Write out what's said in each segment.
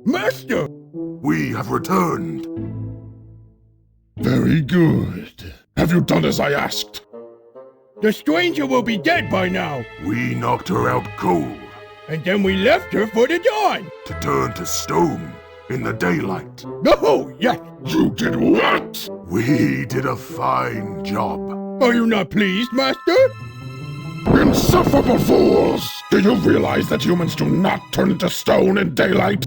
Master! We have returned. Very good. Have you done as I asked? The stranger will be dead by now. We knocked her out cold. And then we left her for the dawn. To turn to stone in the daylight. Oh, yes. You did what? We did a fine job. Are you not pleased, Master? Insufferable fools! Do you realize that humans do not turn into stone in daylight?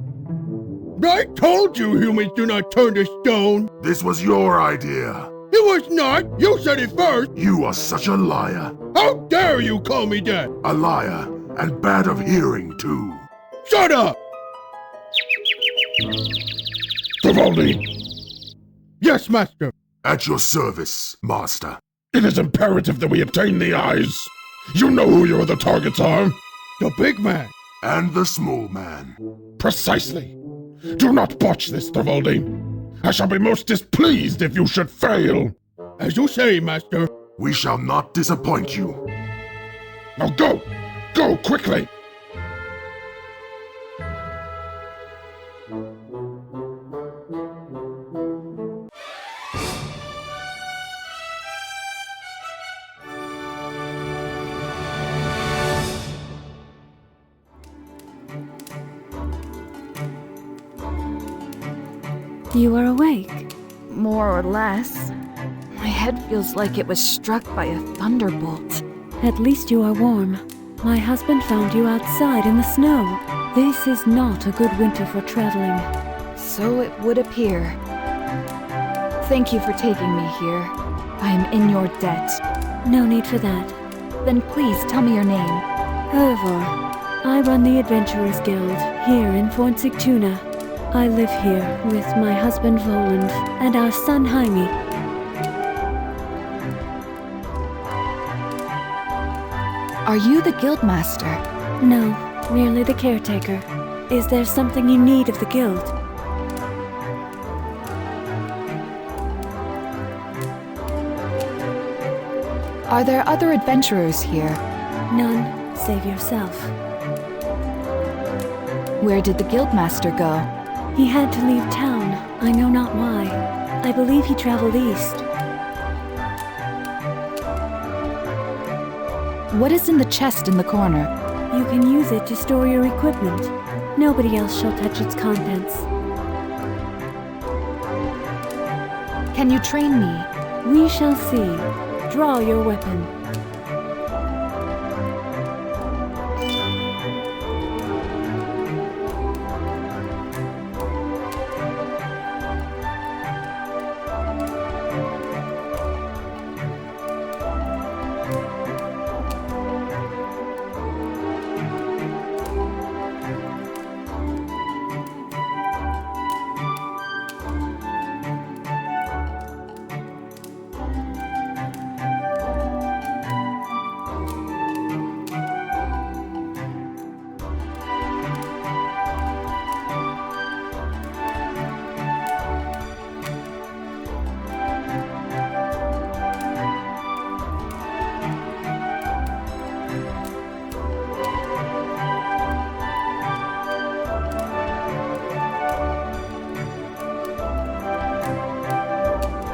I told you humans do not turn to stone. This was your idea. It was not. You said it first. You are such a liar. How dare you call me that? A liar, and bad of hearing, too. Shut up! Vivaldi! Yes, Master. At your service, Master. It is imperative that we obtain the eyes. You know who your other targets are? The big man. And the small man. Precisely. Do not botch this, Vivaldi. I shall be most displeased if you should fail. As you say, Master. We shall not disappoint you. Now go! Go quickly! You are awake. More or less. My head feels like it was struck by a thunderbolt. At least you are warm. My husband found you outside in the snow. This is not a good winter for traveling. So it would appear. Thank you for taking me here. I am in your debt. No need for that. Then please tell me your name. Hervor. I run the Adventurers Guild here in Fornsigtuna. I live here with my husband Voland and our son Jaime. Are you the guildmaster? No, merely the caretaker. Is there something you need of the guild? Are there other adventurers here? None, save yourself. Where did the guildmaster go? He had to leave town. I know not why. I believe he traveled east. What is in the chest in the corner? You can use it to store your equipment. Nobody else shall touch its contents. Can you train me? We shall see. Draw your weapon.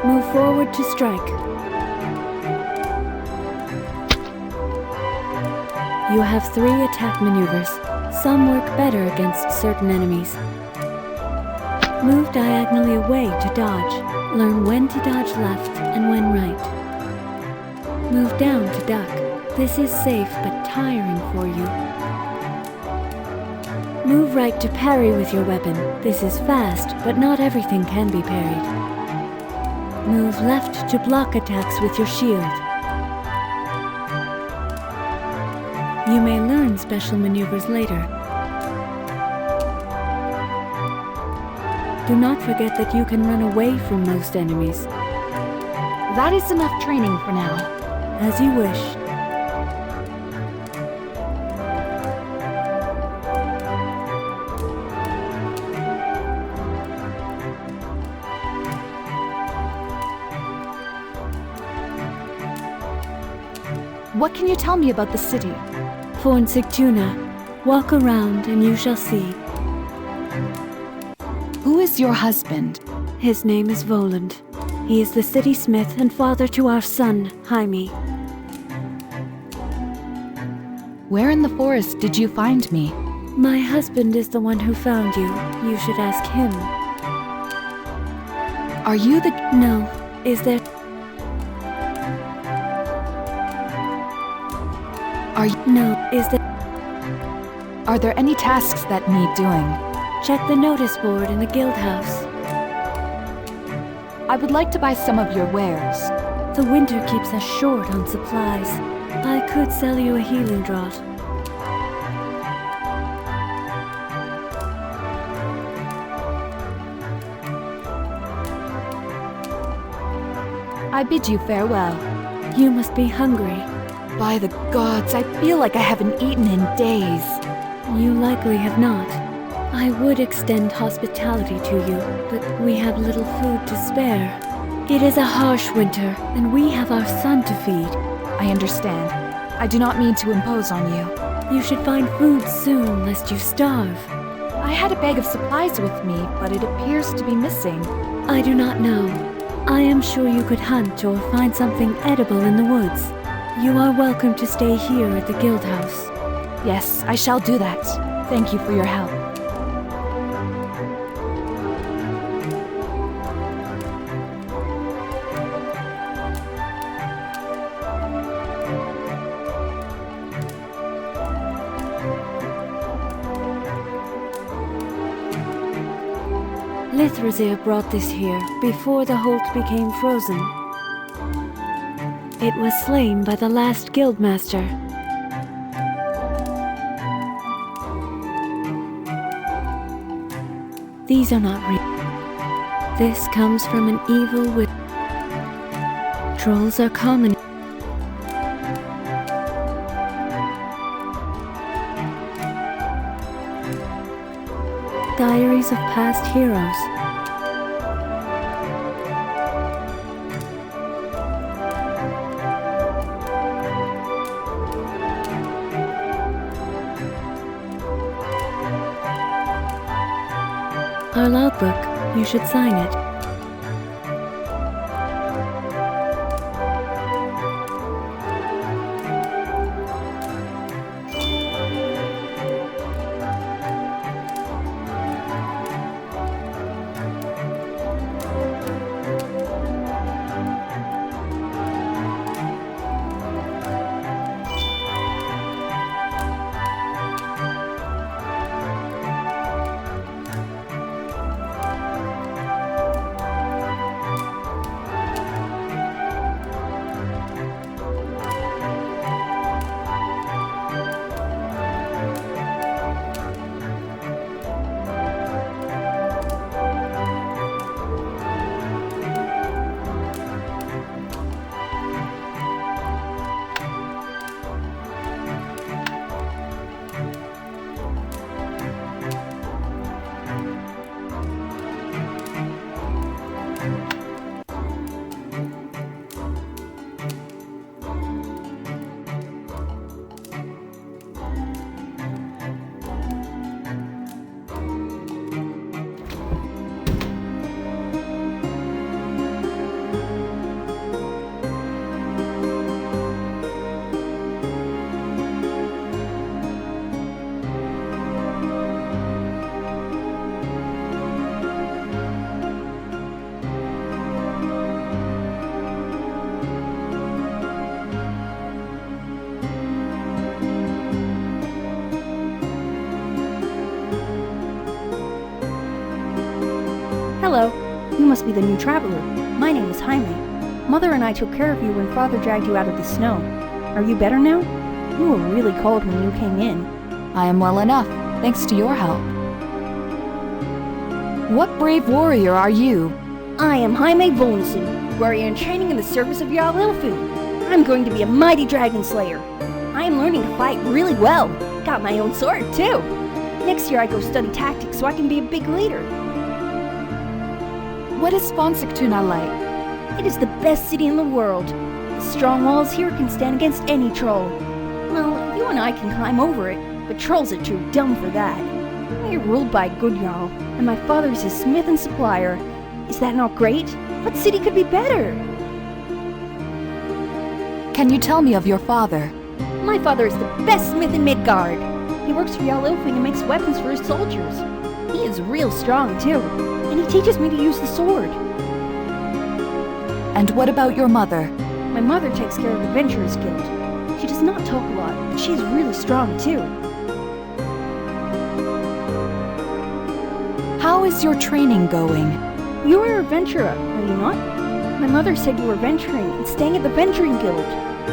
Move forward to strike. You have 3 attack maneuvers. Some work better against certain enemies. Move diagonally away to dodge. Learn when to dodge left and when right. Move down to duck. This is safe but tiring for you. Move right to parry with your weapon. This is fast, but not everything can be parried. Move left to block attacks with your shield. You may learn special maneuvers later. Do not forget that you can run away from most enemies. That is enough training for now. As you wish. What can you tell me about the city? Fornsictuna. Walk around and you shall see. Who is your husband? His name is Voland. He is the city smith and father to our son, Jaime. Where in the forest did you find me? My husband is the one who found you. You should ask him. Are you the... No. Is there... Are you... No. Is there... Are there any tasks that need doing? Check the notice board in the guild house. I would like to buy some of your wares. The winter keeps us short on supplies. I could sell you a healing draught. I bid you farewell. You must be hungry. By the gods, I feel like I haven't eaten in days. You likely have not. I would extend hospitality to you, but we have little food to spare. It is a harsh winter, and we have our son to feed. I understand. I do not mean to impose on you. You should find food soon, lest you starve. I had a bag of supplies with me, but it appears to be missing. I do not know. I am sure you could hunt or find something edible in the woods. You are welcome to stay here at the guild house. Yes, I shall do that. Thank you for your help. Lithrazir brought this here before the Holt became frozen. It was slain by the last guildmaster. These are not real. This comes from an evil witch. Trolls are common. Diaries of past heroes. Our logbook. You should sign it. must be the new traveler. My name is Jaime. Mother and I took care of you when Father dragged you out of the snow. Are you better now? You were really cold when you came in. I am well enough, thanks to your help. What brave warrior are you? I am Jaime Vonneson, warrior in training in the service of Jarl Ilfin. I'm going to be a mighty dragon slayer. I am learning to fight really well. Got my own sword, too. Next year I go study tactics so I can be a big leader. What is Fonsektuna like? It is the best city in the world. The strong walls here can stand against any troll. Well, you and I can climb over it, but trolls are too dumb for that. We are ruled by a good Jarl, and my father is his smith and supplier. Is that not great? What city could be better? Can you tell me of your father? My father is the best smith in Midgard. He works for Jarl Ilfing and makes weapons for his soldiers. He is real strong, too, and he teaches me to use the sword. And what about your mother? My mother takes care of the Venturers Guild. She does not talk a lot, but she is really strong, too. How is your training going? You are a Ventura, are you not? My mother said you were venturing and staying at the Venturing Guild.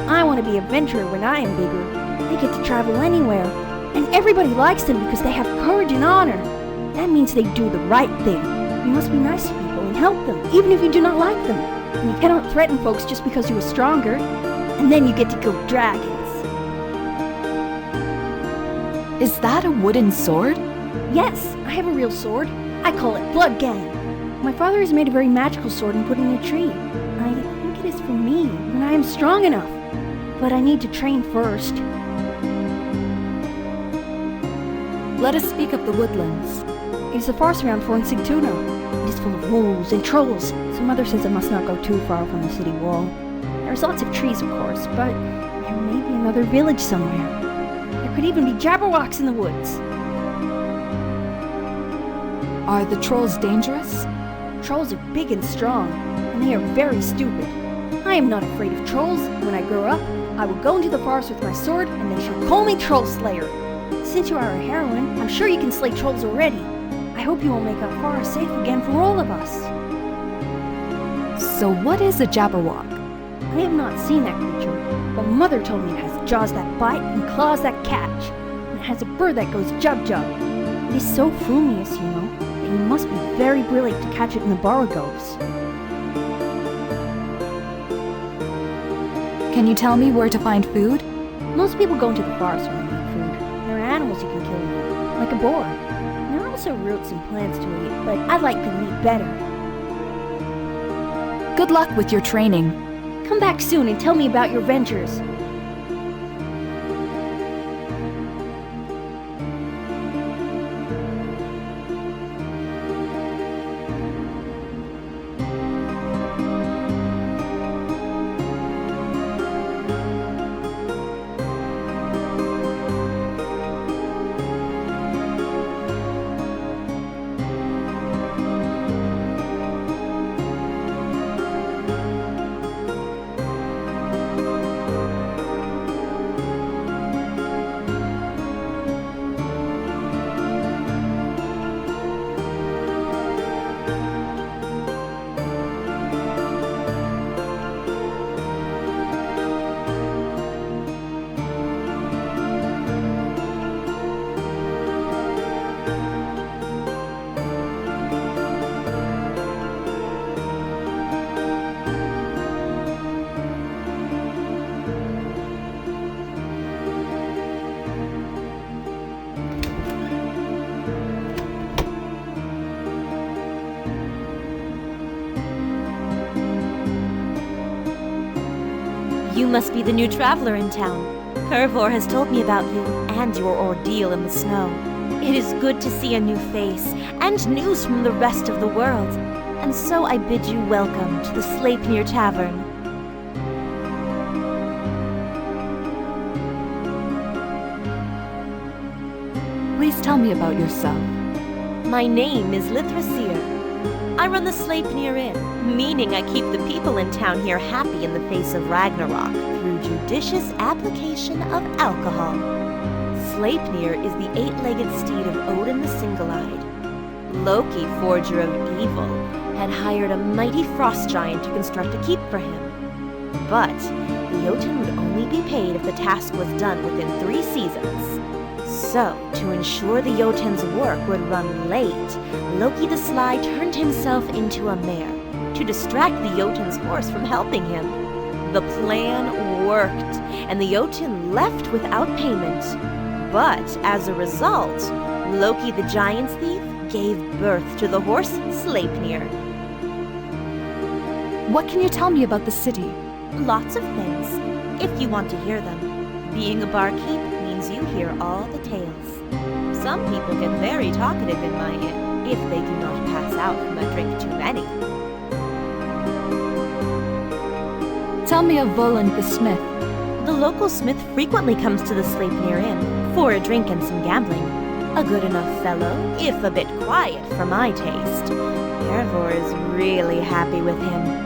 I want to be a Venturer when I am bigger. They get to travel anywhere, and everybody likes them because they have courage and honor. That means they do the right thing. You must be nice to people and help them, even if you do not like them. And you cannot threaten folks just because you are stronger. And then you get to kill dragons. Is that a wooden sword? Yes, I have a real sword. I call it Blood Gang. My father has made a very magical sword and put it in a tree. I think it is for me when I am strong enough. But I need to train first. Let us speak of the woodlands. It is the forest around Fonsektuna. It is full of wolves and trolls, so Mother says I must not go too far from the city wall. There's lots of trees, of course, but there may be another village somewhere. There could even be Jabberwocks in the woods. Are the trolls dangerous? Trolls are big and strong, and they are very stupid. I am not afraid of trolls. When I grow up, I will go into the forest with my sword, and they shall call me Troll Slayer. Since you are a heroine, I'm sure you can slay trolls already. I hope you will make our forest safe again for all of us. So what is a Jabberwock? I have not seen that creature, but Mother told me it has jaws that bite and claws that catch, and it has a bird that goes jub-jub. It is so frumious, you know, that you must be very brilliant to catch it in the borogoves. Can you tell me where to find food? Most people go into the forest when they need food. There are animals you can kill here, like a boar. There are also roots and plants to eat, but I like the meat better. Good luck with your training. Come back soon and tell me about your ventures. You must be the new traveler in town. Hervor has told me about you and your ordeal in the snow. It is good to see a new face and news from the rest of the world. And so I bid you welcome to the Sleipnir Tavern. Please tell me about yourself. My name is Lithrasir. I run the Sleipnir Inn, meaning I keep the people in town here happy in the face of Ragnarok through judicious application of alcohol. Sleipnir is the eight-legged steed of Odin the Single-Eyed, Loki, forger of evil, had hired a mighty frost giant to construct a keep for him. But the Jotun would only be paid if the task was done within 3 seasons. So, to ensure the Jotun's work would run late, Loki the Sly turned himself into a mare to distract the Jotun's horse from helping him. The plan worked, and the Jotun left without payment. But as a result, Loki the giant's thief gave birth to the horse Sleipnir. What can you tell me about the city? Lots of things, if you want to hear them. Being a barkeep means you hear all the tales. Some people get very talkative in my inn if they do not pass out from a drink too many. Tell me of Voland the smith. The local smith frequently comes to the Sleipnir Inn for a drink and some gambling. A good enough fellow, if a bit quiet for my taste. Hervor is really happy with him.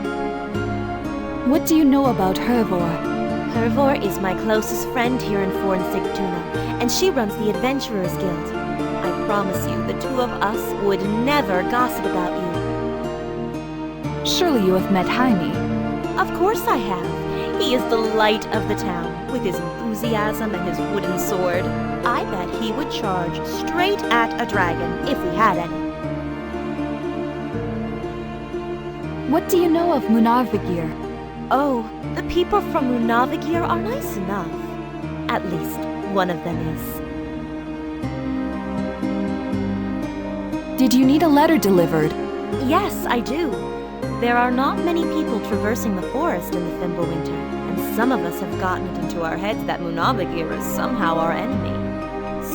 What do you know about Hervor? Hervor is my closest friend here in Fornsigtuna, and she runs the Adventurers Guild. I promise you, the two of us would never gossip about you. Surely you have met Jaime. Of course I have. He is the light of the town, with his enthusiasm and his wooden sword. I bet he would charge straight at a dragon if we had any. What do you know of Munarvigir? Oh, the people from Munavigir are nice enough. At least, one of them is. Did you need a letter delivered? Yes, I do. There are not many people traversing the forest in the Fimbulwinter, and some of us have gotten it into our heads that Munavigir is somehow our enemy.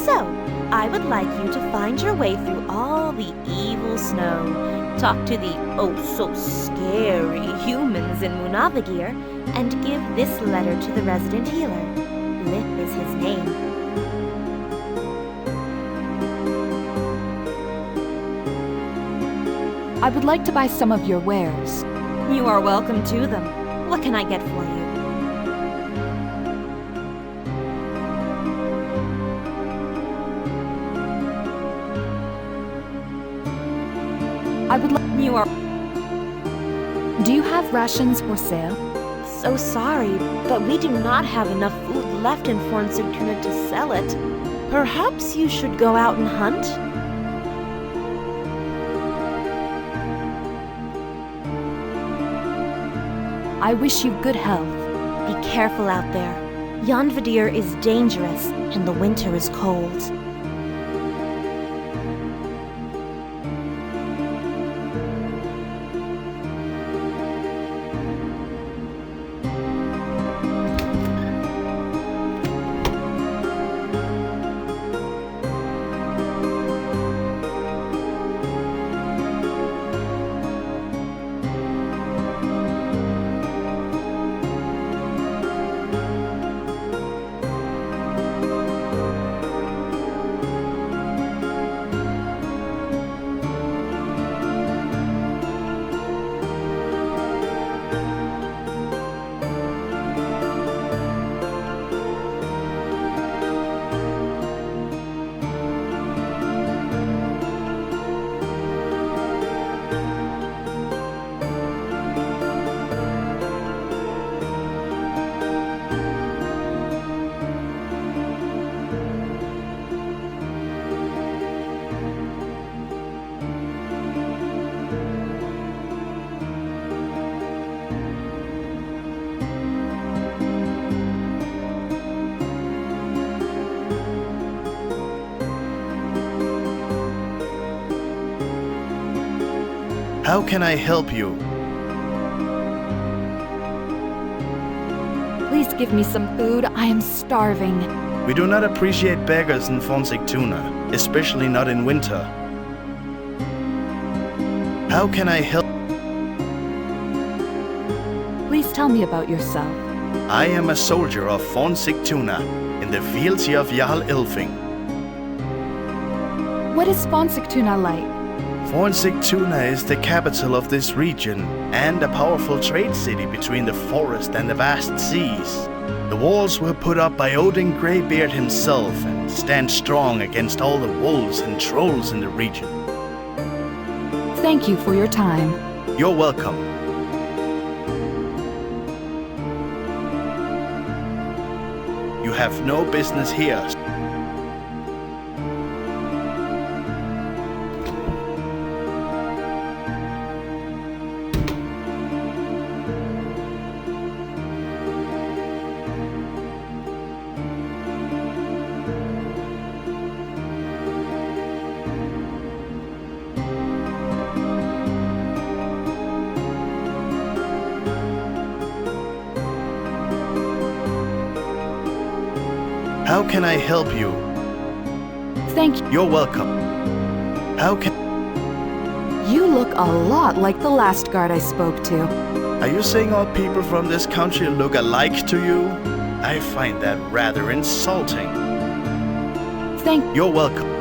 So, I would like you to find your way through all the evil snow, talk to the oh-so-scary humans in Munavigir, and give this letter to the resident healer. Lip is his name. I would like to buy some of your wares. You are welcome to them. What can I get for you? I would like... You are... Do you have rations for sale? So sorry, but we do not have enough food left in Fornsigtuna to sell it. Perhaps you should go out and hunt? I wish you good health. Be careful out there. Yonvadir is dangerous, and the winter is cold. How can I help you? Please give me some food. I am starving. We do not appreciate beggars in Fornsigtuna, especially not in winter. How can I help? Please tell me about yourself. I am a soldier of Fornsigtuna in the fields of Jarl Ilfing. What is Fornsigtuna like? Fornsigtuna is the capital of this region and a powerful trade city between the forest and the vast seas. The walls were put up by Odin Greybeard himself and stand strong against all the wolves and trolls in the region. Thank you for your time. You're welcome. You have no business here. How can I help you? Thank you. You're welcome. How can... You look a lot like the last guard I spoke to. Are you saying all people from this country look alike to you? I find that rather insulting. You're welcome.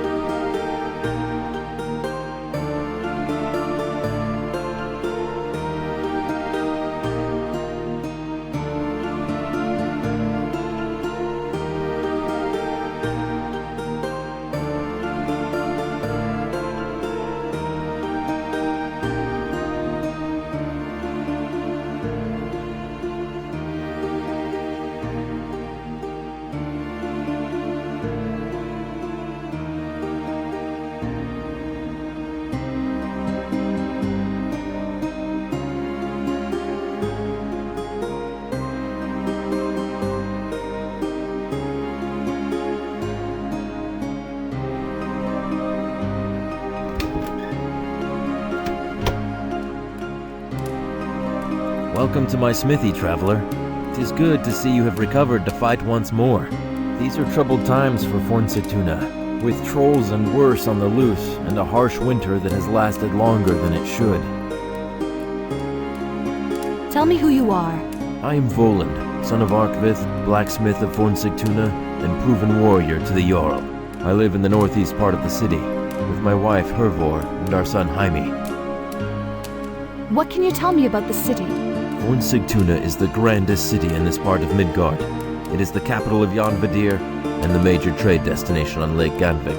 Welcome to my smithy, traveler. 'Tis good to see you have recovered to fight once more. These are troubled times for Fornsituna, with trolls and worse on the loose, and a harsh winter that has lasted longer than it should. Tell me who you are. I am Voland, son of Arkvith, blacksmith of Fornsituna, and proven warrior to the Jarl. I live in the northeast part of the city, with my wife Hervor and our son Jaime. What can you tell me about the city? Fornsituna is the grandest city in this part of Midgard. It is the capital of Jonvadir and the major trade destination on Lake Ganvik.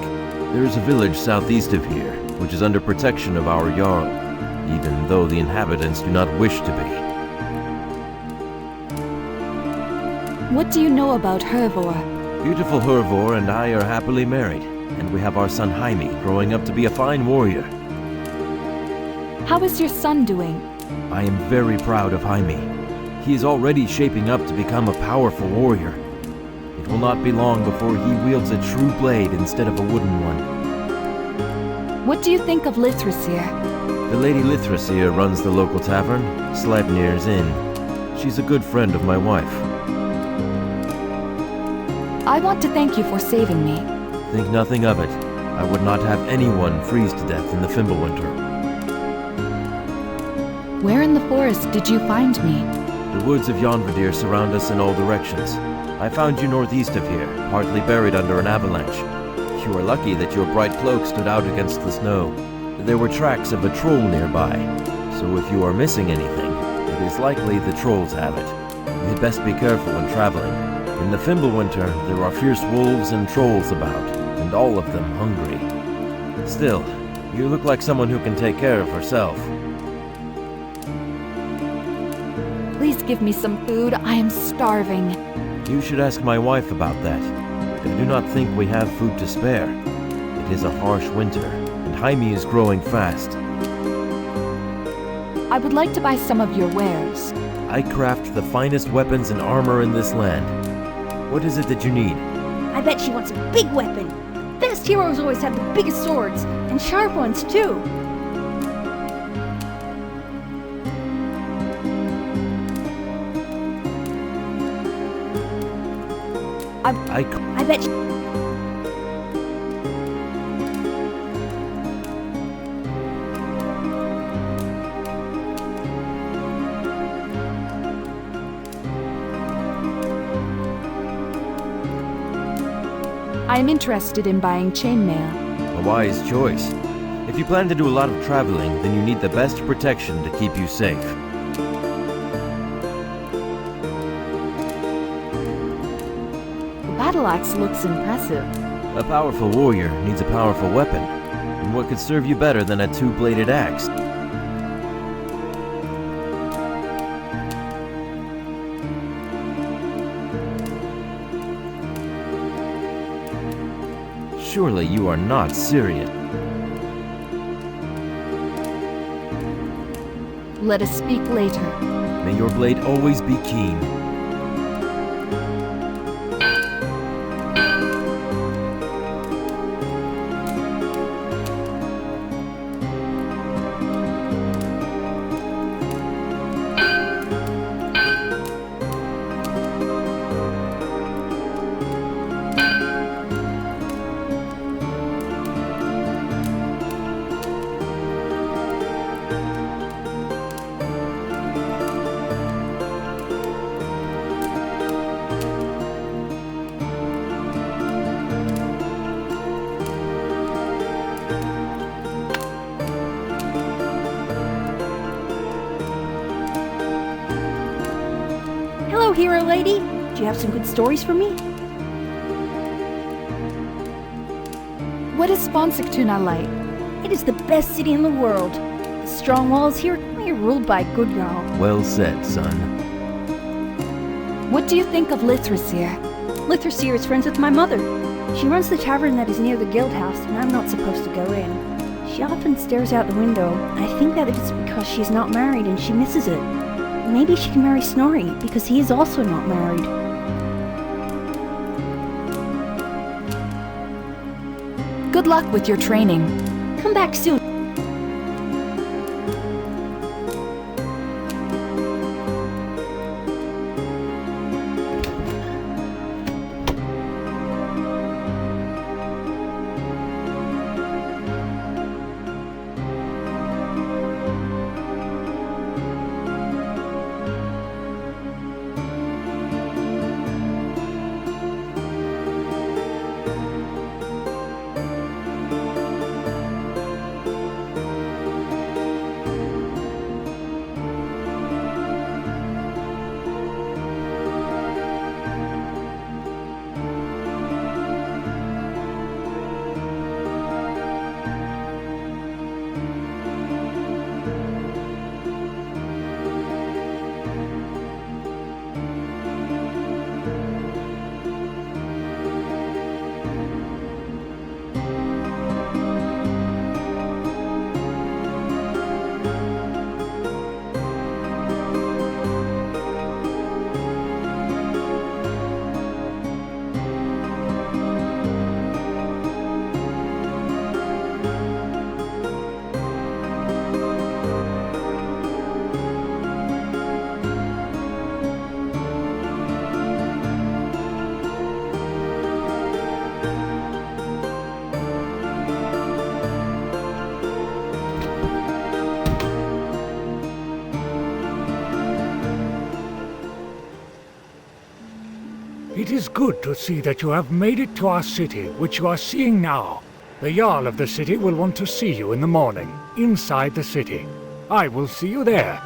There is a village southeast of here, which is under protection of our Jarl, even though the inhabitants do not wish to be. What do you know about Hervor? Beautiful Hervor and I are happily married, and we have our son Jaime growing up to be a fine warrior. How is your son doing? I am very proud of Jaime. He is already shaping up to become a powerful warrior. It will not be long before he wields a true blade instead of a wooden one. What do you think of Lithrasir? The Lady Lithrasir runs the local tavern, Sleipnir's Inn. She's a good friend of my wife. I want to thank you for saving me. Think nothing of it. I would not have anyone freeze to death in the Fimbulwinter. Where in the forest did you find me? The woods of Jonvadir surround us in all directions. I found you northeast of here, partly buried under an avalanche. You are lucky that your bright cloak stood out against the snow. There were tracks of a troll nearby, so if you are missing anything, it is likely the trolls have it. You had best be careful when traveling. In the Fimbulwinter, there are fierce wolves and trolls about, and all of them hungry. Still, you look like someone who can take care of herself. Please give me some food. I am starving. You should ask my wife about that. I do not think we have food to spare. It is a harsh winter, and Jaime is growing fast. I would like to buy some of your wares. I craft the finest weapons and armor in this land. What is it that you need? I bet she wants a big weapon. Best heroes always have the biggest swords, and sharp ones too. I bet she... I am interested in buying chainmail. A wise choice. If you plan to do a lot of traveling, then you need the best protection to keep you safe. The battle axe looks impressive. A powerful warrior needs a powerful weapon. And what could serve you better than a two-bladed axe? Surely you are not Syrian. Let us speak later. May your blade always be keen. Hello, hero lady. Do you have some good stories for me? What is Sponsiktuna like? It is the best city in the world. The strong walls here are ruled by a good jarl. Well said, son. What do you think of Lithrasir? Lithrasir is friends with my mother. She runs the tavern that is near the guild house, and I'm not supposed to go in. She often stares out the window. I think that it's because she's not married and she misses it. Maybe she can marry Snorri, because he is also not married. Good luck with your training. Come back soon. It is good to see that you have made it to our city, which you are seeing now. The Jarl of the city will want to see you in the morning, inside the city. I will see you there.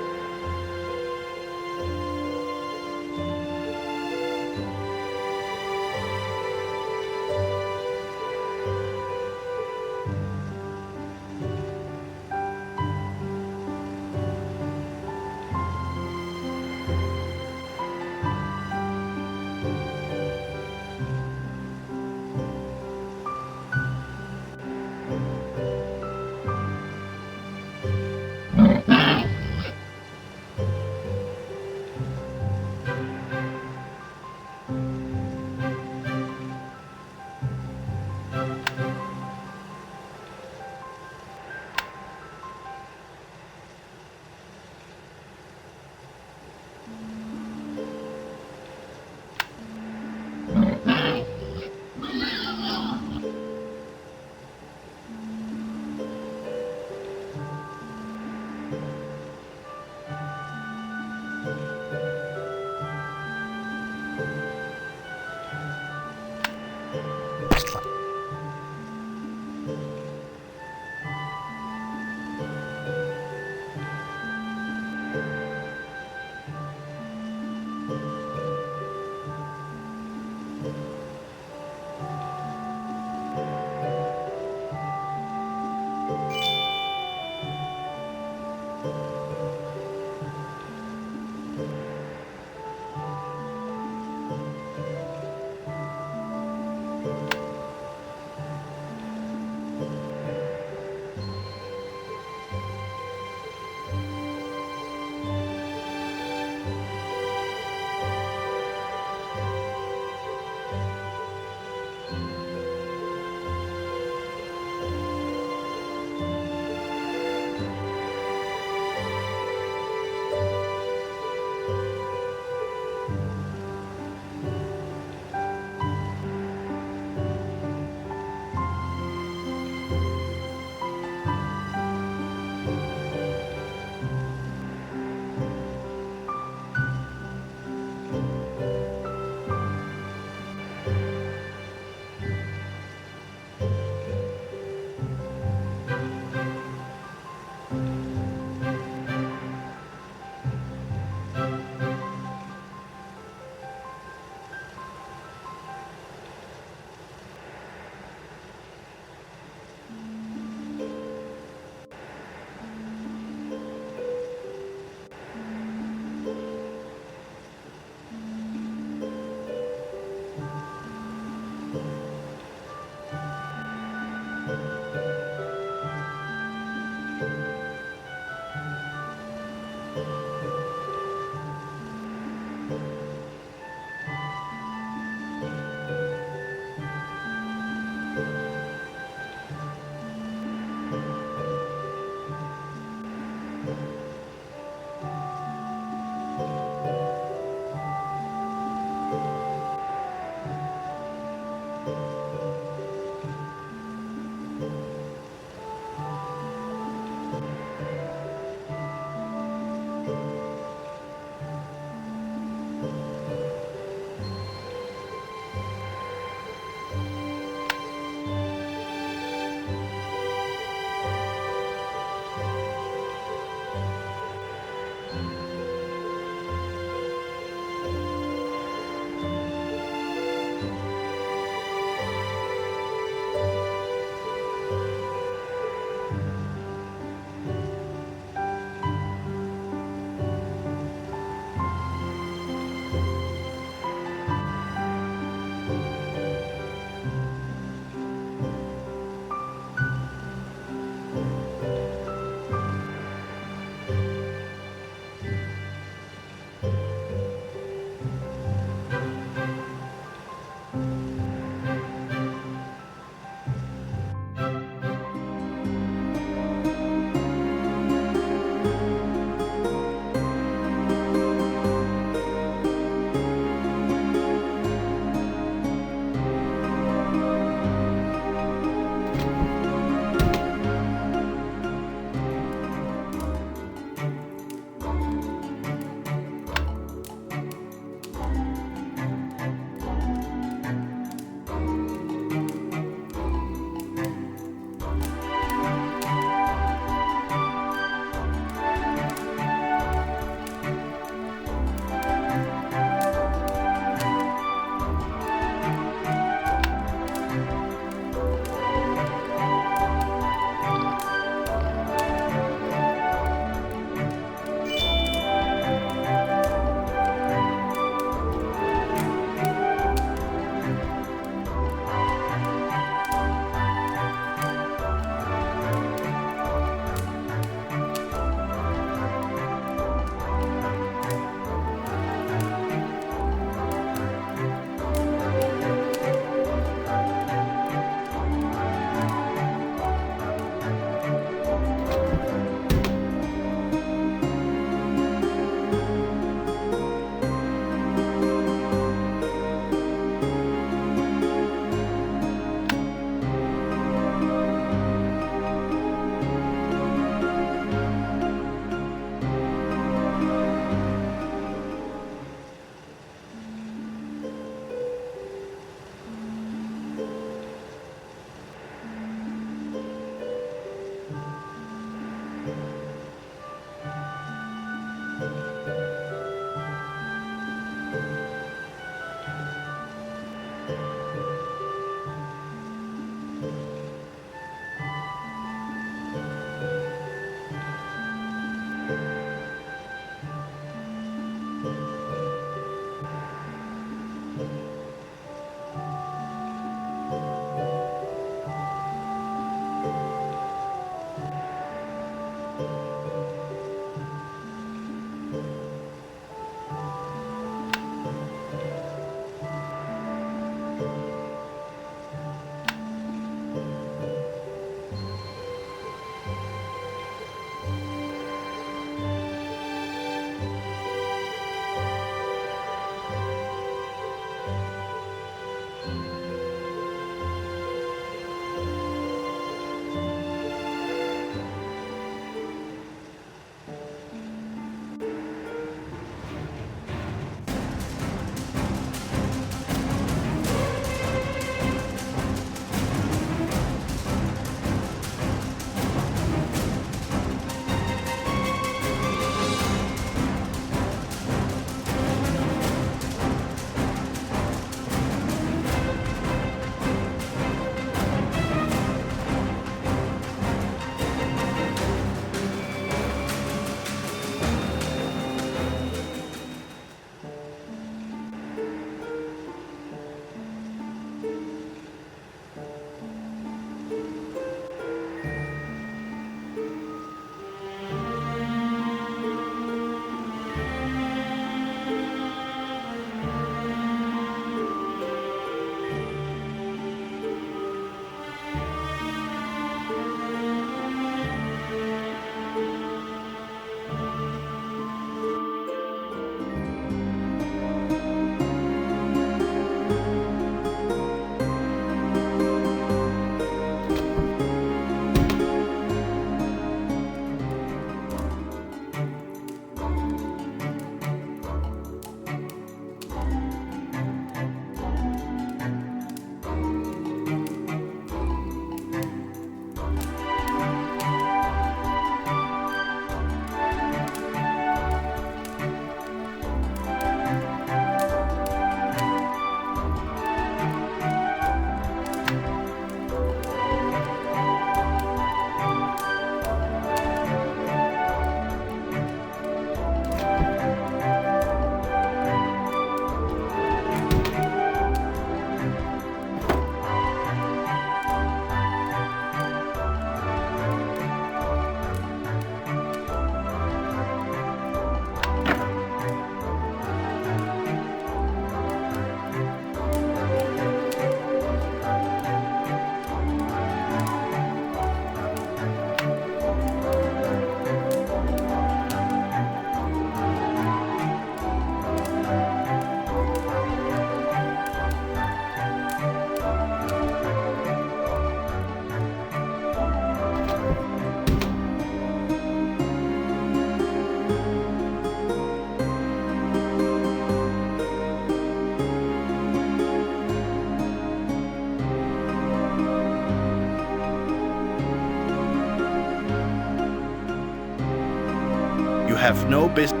have no business.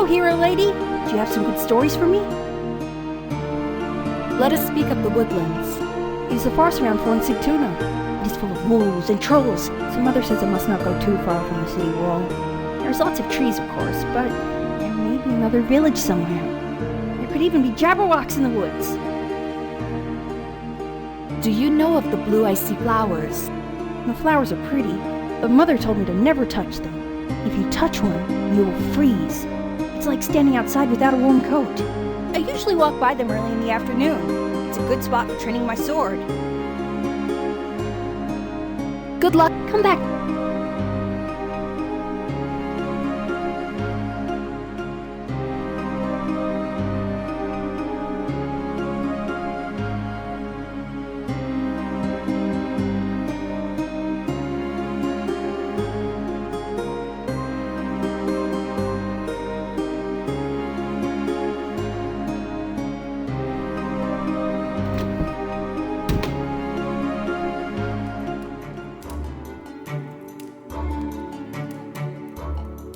Hero lady? Do you have some good stories for me? Let us speak of the woodlands. It is a farce around Fort Sigtuna. It is full of wolves and trolls, so Mother says I must not go too far from the city wall. There's lots of trees, of course, but there may be another village somewhere. There could even be jabberwocks in the woods. Do you know of the blue icy flowers? The flowers are pretty, but Mother told me to never touch them. If you touch one, you will freeze. It's like standing outside without a warm coat. I usually walk by them early in the afternoon. It's a good spot for training my sword. Good luck. Come back.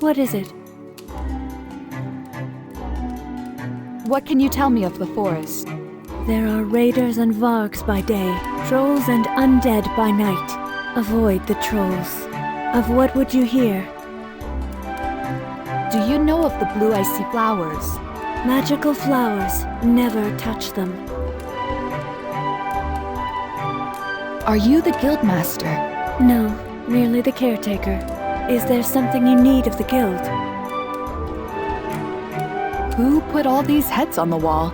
What is it? What can you tell me of the forest? There are raiders and vargs by day, trolls and undead by night. Avoid the trolls. Of what would you hear? Do you know of the blue icy flowers? Magical flowers. Never touch them. Are you the guildmaster? No, merely the caretaker. Is there something you need of the guild? Who put all these heads on the wall?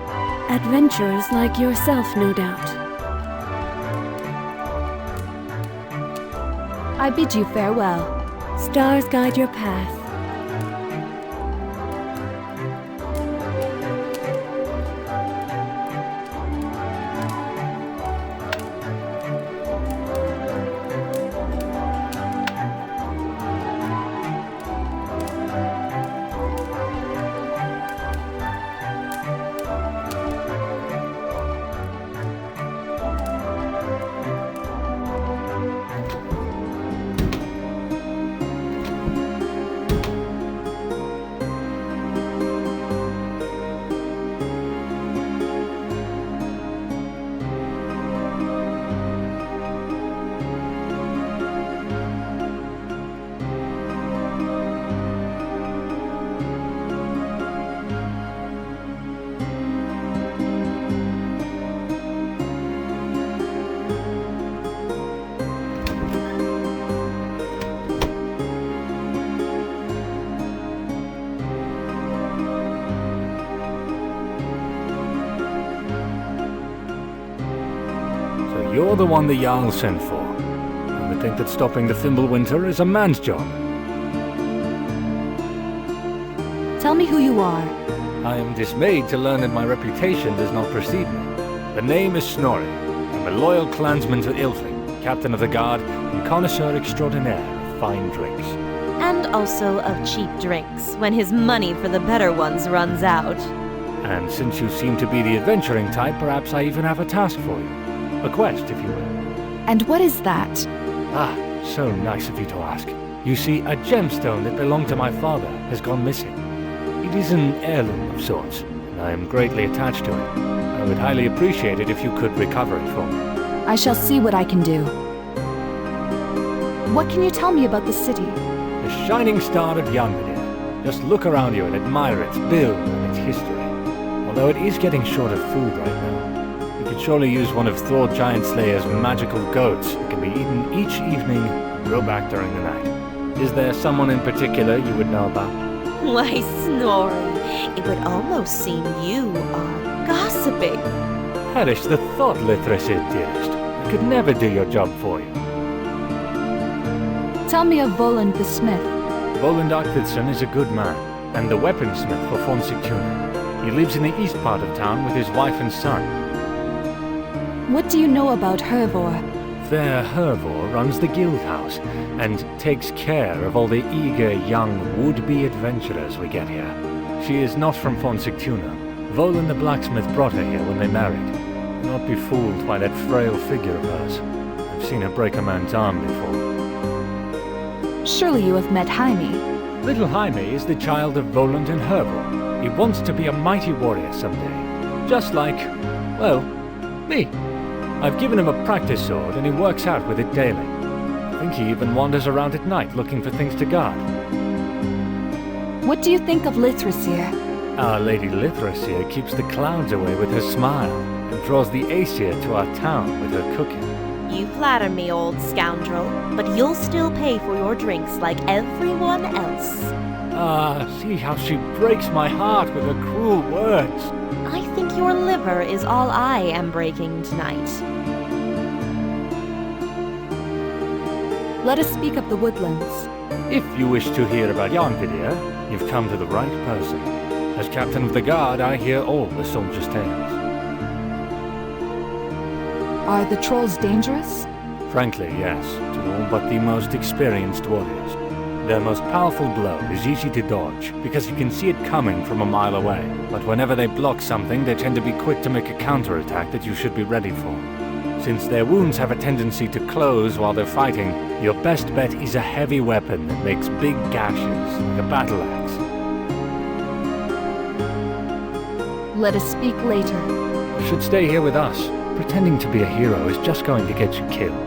Adventurers like yourself, no doubt. I bid you farewell. Stars guide your path. You're the one the Jarl sent for. I would think that stopping the Fimbulwinter is a man's job. Tell me who you are. I am dismayed to learn that my reputation does not precede me. The name is Snorri. I'm a loyal clansman to Ilfing, captain of the guard and connoisseur extraordinaire of fine drinks. And also of cheap drinks, when his money for the better ones runs out. And since you seem to be the adventuring type, perhaps I even have a task for you. A quest, if you will. And what is that? Ah, so nice of you to ask. You see, a gemstone that belonged to my father has gone missing. It is an heirloom of sorts, and I am greatly attached to it. I would highly appreciate it if you could recover it for me. I shall see what I can do. What can you tell me about the city? The shining star of Yonveder. Just look around you and admire its build and its history. Although it is getting short of food right now, you could surely use one of Thor Giant Slayer's magical goats that can be eaten each evening and grow back during the night. Is there someone in particular you would know about? Why, Snorri, it would almost seem you are gossiping. Perish the thought, Lithrisid, dearest. I could never do your job for you. Tell me of Voland the smith. Voland Arthurson is a good man, and the weaponsmith for von Sigtuna. He lives in the east part of town with his wife and son. What do you know about Hervor? Fair Hervor runs the guild house, and takes care of all the eager young would-be adventurers we get here. She is not from von Sigtuna. Voland the blacksmith brought her here when they married. Do not be fooled by that frail figure of hers. I've seen her break a man's arm before. Surely you have met Jaime. Little Jaime is the child of Voland and Hervor. He wants to be a mighty warrior someday. Just like, well, me. I've given him a practice sword and he works out with it daily. I think he even wanders around at night looking for things to guard. What do you think of Lithrasir? Our Lady Lithrasir keeps the clouds away with her smile and draws the Aesir to our town with her cooking. You flatter me, old scoundrel, but you'll still pay for your drinks like everyone else. See how she breaks my heart with her cruel words. I think your liver is all I am breaking tonight. Let us speak of the woodlands. If you wish to hear about Yonveder, you've come to the right person. As captain of the guard, I hear all the soldiers' tales. Are the trolls dangerous? Frankly, yes, to all but the most experienced warriors. Their most powerful blow is easy to dodge, because you can see it coming from a mile away. But whenever they block something, they tend to be quick to make a counterattack that you should be ready for. Since their wounds have a tendency to close while they're fighting, your best bet is a heavy weapon that makes big gashes, like a battle axe. Let us speak later. You should stay here with us. Pretending to be a hero is just going to get you killed.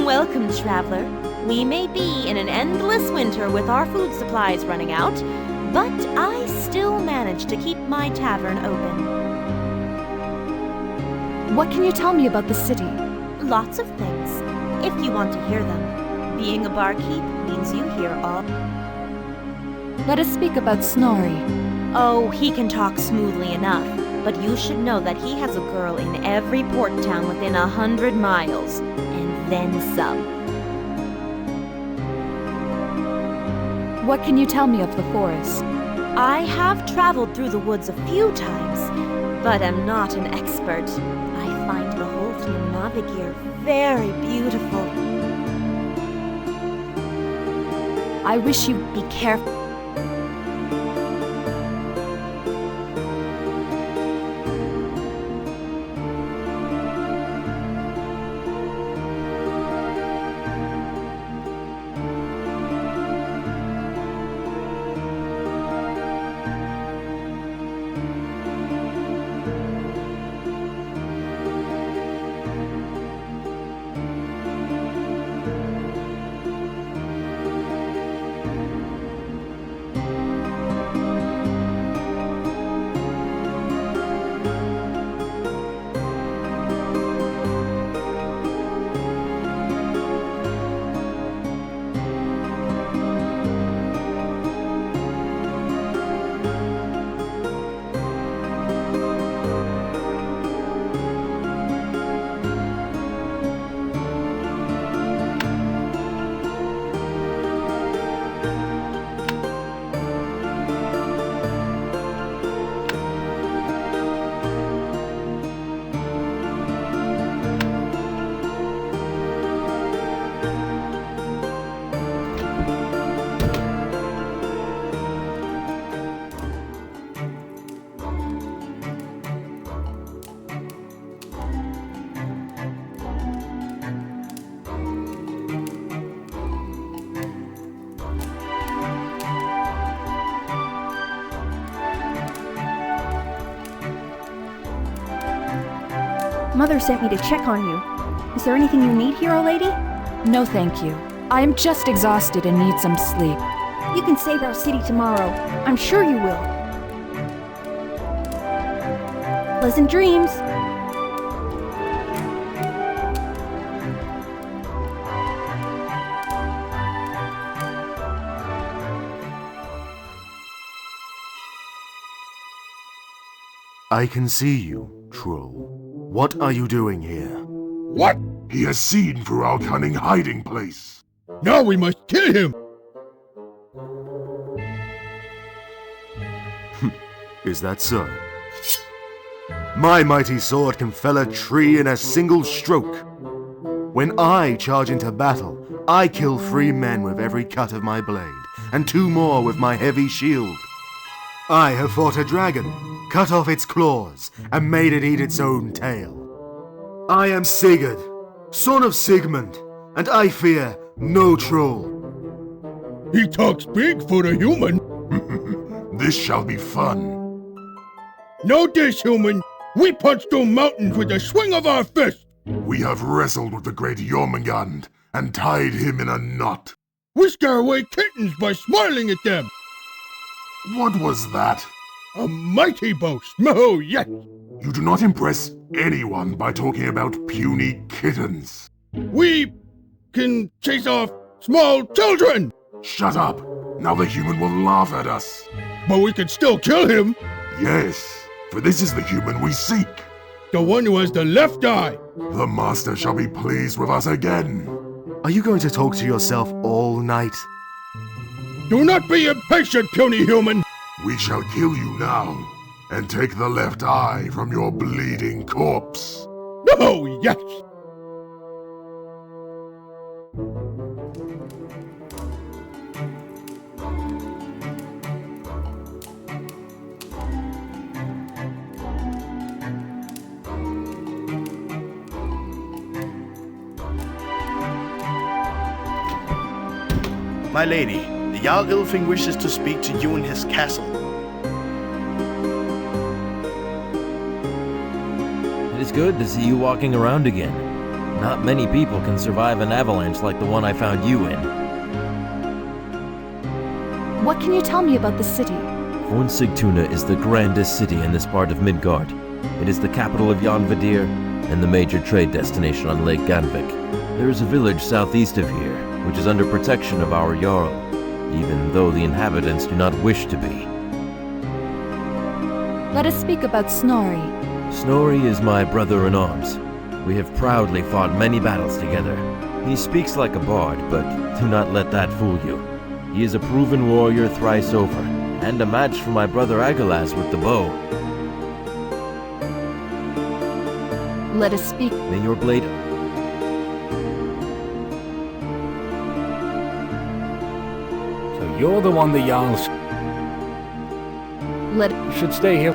Welcome, traveler. We may be in an endless winter with our food supplies running out, but I still manage to keep my tavern open. What can you tell me about the city? Lots of things, if you want to hear them. Being a barkeep means you hear all. Let us speak about Snorri. Oh, he can talk smoothly enough, but you should know that he has a girl in every port town within 100 miles, and then some. What can you tell me of the forest? I have traveled through the woods a few times, but am not an expert. I find the Navigir very beautiful. I wish you'd be careful. Mother sent me to check on you. Is there anything you need, hero lady? No, thank you. I am just exhausted and need some sleep. You can save our city tomorrow. I'm sure you will. Pleasant dreams. I can see you, troll. What are you doing here? What? He has seen through our cunning hiding place. Now we must kill him! Is that so? My mighty sword can fell a tree in a single stroke. When I charge into battle, I kill 3 men with every cut of my blade, and 2 more with my heavy shield. I have fought a dragon, cut off its claws, and made it eat its own tail. I am Sigurd, son of Sigmund, and I fear no troll. He talks big for a human. This shall be fun. Know this, human. We punch through mountains with the swing of our fist. We have wrestled with the great Jormungand and tied him in a knot. We scare away kittens by smiling at them. What was that? A mighty boast. Oh, yes. You do not impress anyone by talking about puny kittens. We can chase off small children. Shut up. Now the human will laugh at us. But we can still kill him. Yes, for this is the human we seek. The one who has the left eye. The master shall be pleased with us again. Are you going to talk to yourself all night? Do not be impatient, puny human. We shall kill you now, and take the left eye from your bleeding corpse. Oh, yes. My lady, the Jarl Ilfing wishes to speak to you in his castle. It is good to see you walking around again. Not many people can survive an avalanche like the one I found you in. What can you tell me about the city? Fornsigtuna is the grandest city in this part of Midgard. It is the capital of Jarnvadir, and the major trade destination on Lake Ganvik. There is a village southeast of here, which is under protection of our Jarl, even though the inhabitants do not wish to be. Let us speak about Snorri. Snorri is my brother-in-arms. We have proudly fought many battles together. He speaks like a bard, but do not let that fool you. He is a proven warrior thrice over, and a match for my brother Agalaz with the bow. Let us speak. May your blade... So you're the one the Jarls should stay here.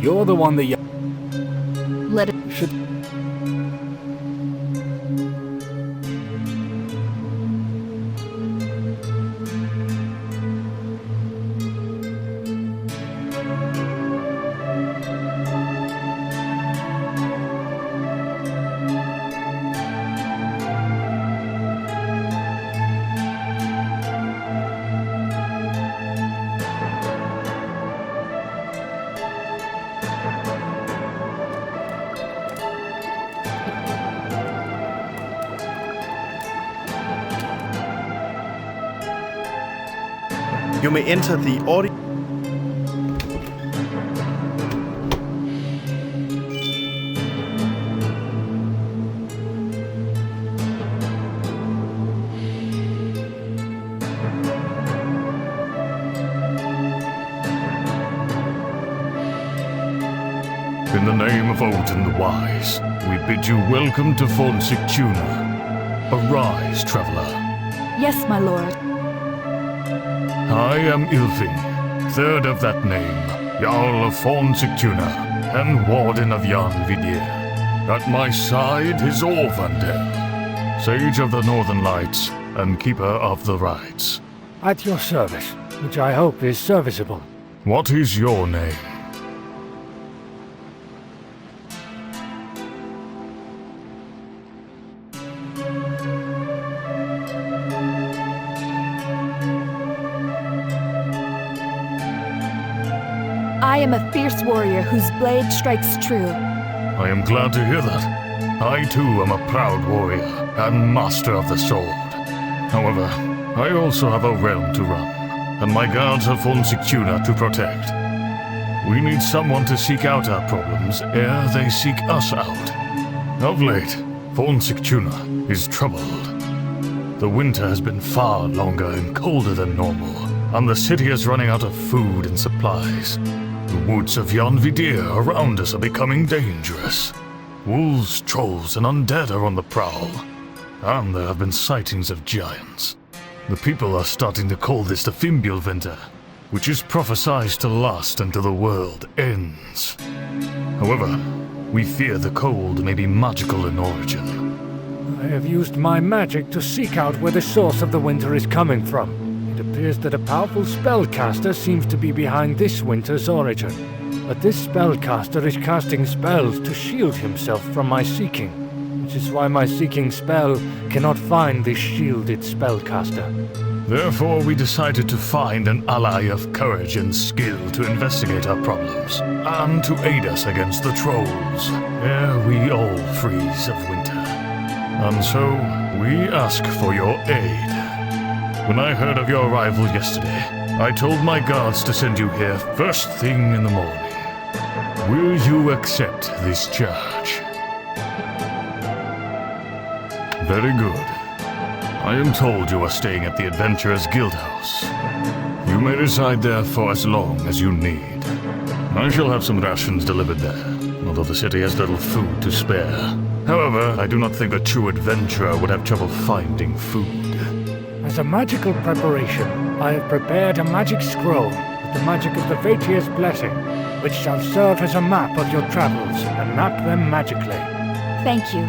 You're the one that Let it should... You may enter the audio. In the name of Odin the Wise, we bid you welcome to Fornsictuna. Arise, traveler. Yes, my lord. I am Ylfing, third of that name, Jarl of Fornsictuna, and Warden of Jarnvidir. At my side is Orvandel, Sage of the Northern Lights, and Keeper of the Rites. At your service, which I hope is serviceable. What is your name? I am a fierce warrior whose blade strikes true. I am glad to hear that. I too am a proud warrior and master of the sword. However, I also have a realm to run, and my guards have Fornsictuna to protect. We need someone to seek out our problems ere they seek us out. Of late, Fornsictuna is troubled. The winter has been far longer and colder than normal, and the city is running out of food and supplies. The woods of Jarnvidir around us are becoming dangerous. Wolves, trolls, and undead are on the prowl. And there have been sightings of giants. The people are starting to call this the Fimbulvinter, which is prophesied to last until the world ends. However, we fear the cold may be magical in origin. I have used my magic to seek out where the source of the winter is coming from. It appears that a powerful spellcaster seems to be behind this winter's origin. But this spellcaster is casting spells to shield himself from my seeking, which is why my seeking spell cannot find this shielded spellcaster. Therefore, we decided to find an ally of courage and skill to investigate our problems, and to aid us against the trolls, ere we all freeze of winter. And so, we ask for your aid. When I heard of your arrival yesterday, I told my guards to send you here first thing in the morning. Will you accept this charge? Very good. I am told you are staying at the Adventurers Guildhouse. You may reside there for as long as you need. I shall have some rations delivered there. although the city has little food to spare. However, I do not think a true adventurer would have trouble finding food. As a magical preparation, I have prepared a magic scroll with the magic of the Vaetia's blessing, which shall serve as a map of your travels and map them magically. Thank you.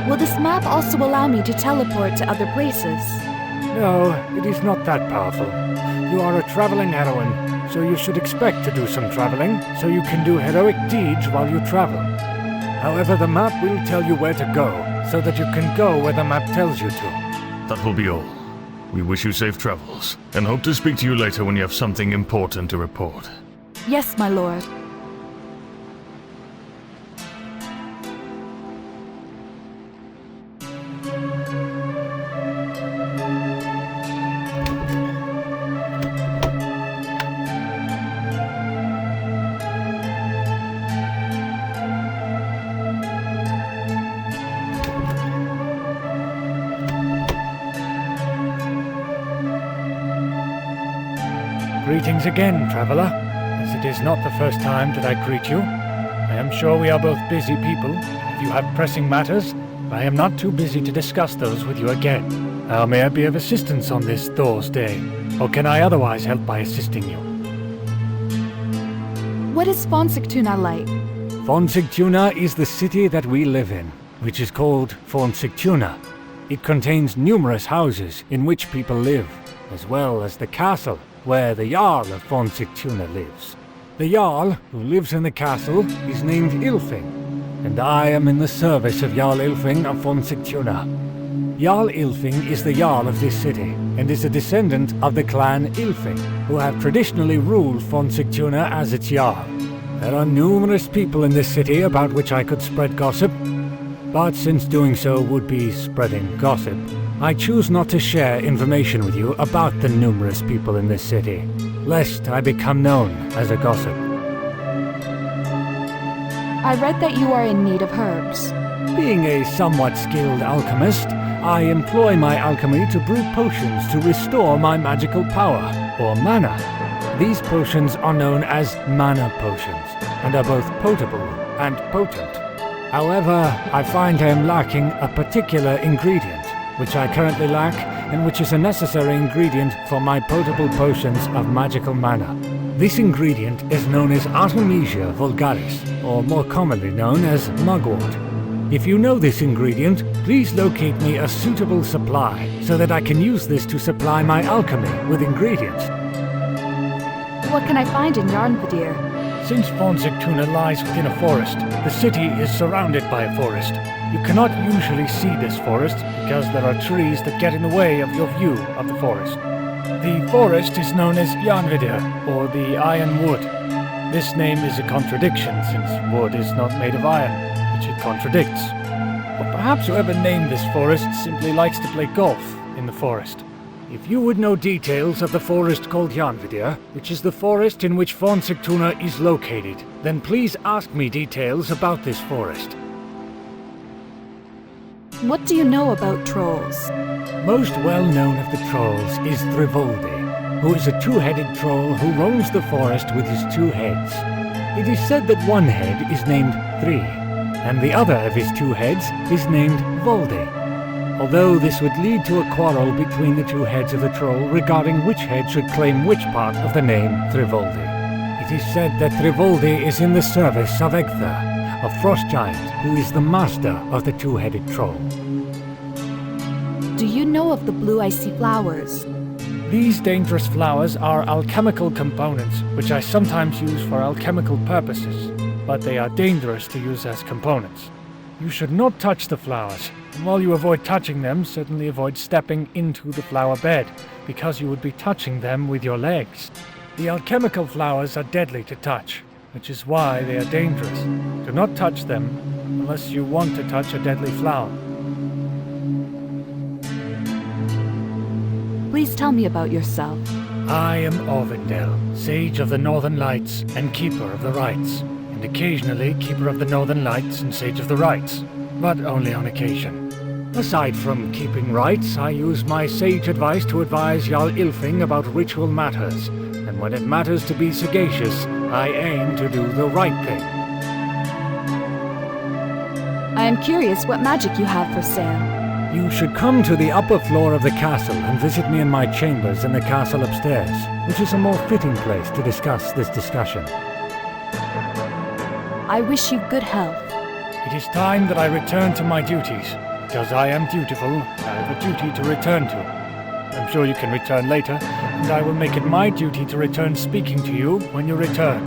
Will this map also allow me to teleport to other places? No, it is not that powerful. You are a traveling heroine, so you should expect to do some traveling, so you can do heroic deeds while you travel. However, the map will tell you where to go, so that you can go where the map tells you to. That will be all. We wish you safe travels, and hope to speak to you later when you have something important to report. Yes, my lord. Greetings again, traveler. As it is not the first time that I greet you, I am sure we are both busy people. If you have pressing matters, I am not too busy to discuss those with you again. How may I be of assistance on this Thor's Day? Or can I otherwise help by assisting you? What is Fonsigtuna like? Fonsigtuna is the city that we live in, which is called Fonsigtuna. It contains numerous houses in which people live, as well as the castle where the Jarl of Fonsigtuna lives. The Jarl, who lives in the castle, is named Ylfing, and I am in the service of Jarl Ylfing of Fonsigtuna. Jarl Ylfing is the Jarl of this city, and is a descendant of the clan Ylfing, who have traditionally ruled Fonsigtuna as its Jarl. There are numerous people in this city about which I could spread gossip, but since doing so would be spreading gossip, I choose not to share information with you about the numerous people in this city, lest I become known as a gossip. I read that you are in need of herbs. Being a somewhat skilled alchemist, I employ my alchemy to brew potions to restore my magical power, or mana. These potions are known as mana potions, and are both potable and potent. However, I find I am lacking a particular ingredient, which I currently lack, and which is a necessary ingredient for my potable potions of magical mana. This ingredient is known as Artemisia vulgaris, or more commonly known as mugwort. If you know this ingredient, please locate me a suitable supply, so that I can use this to supply my alchemy with ingredients. What can I find in Yarnvadir? Since Fonsigtuna lies within a forest, the city is surrounded by a forest. You cannot usually see this forest because there are trees that get in the way of your view of the forest. The forest is known as Yarnvadir, or the Iron Wood. This name is a contradiction since wood is not made of iron, which it contradicts. Or perhaps whoever named this forest simply likes to play golf in the forest. If you would know details of the forest called Yarnvadir, which is the forest in which Fonsigtuna is located, then please ask me details about this forest. What do you know about trolls? Most well known of the trolls is Thrivoldi, who is a two-headed troll who roams the forest with his two heads. It is said that one head is named Thri, and the other of his two heads is named Voldi. Although this would lead to a quarrel between the two heads of the troll regarding which head should claim which part of the name Thrivoldi. It is said that Thrivoldi is in the service of Egtha, a frost giant who is the master of the two-headed troll. Do you know of the blue icy flowers? These dangerous flowers are alchemical components, which I sometimes use for alchemical purposes, but they are dangerous to use as components. You should not touch the flowers, and while you avoid touching them, certainly avoid stepping into the flower bed, because you would be touching them with your legs. The alchemical flowers are deadly to touch, which is why they are dangerous. Do not touch them unless you want to touch a deadly flower. Please tell me about yourself. I am Orvindel, Sage of the Northern Lights and Keeper of the Rites, and occasionally Keeper of the Northern Lights and Sage of the Rites, but only on occasion. Aside from keeping rites, I use my sage advice to advise Jarl Ylfing about ritual matters, and when it matters to be sagacious, I aim to do the right thing. I am curious what magic you have for sale. You should come to the upper floor of the castle and visit me in my chambers in the castle upstairs, which is a more fitting place to discuss this discussion. I wish you good health. It is time that I return to my duties. Because I am dutiful, I have a duty to return to. I'm sure you can return later, and I will make it my duty to return speaking to you when you return.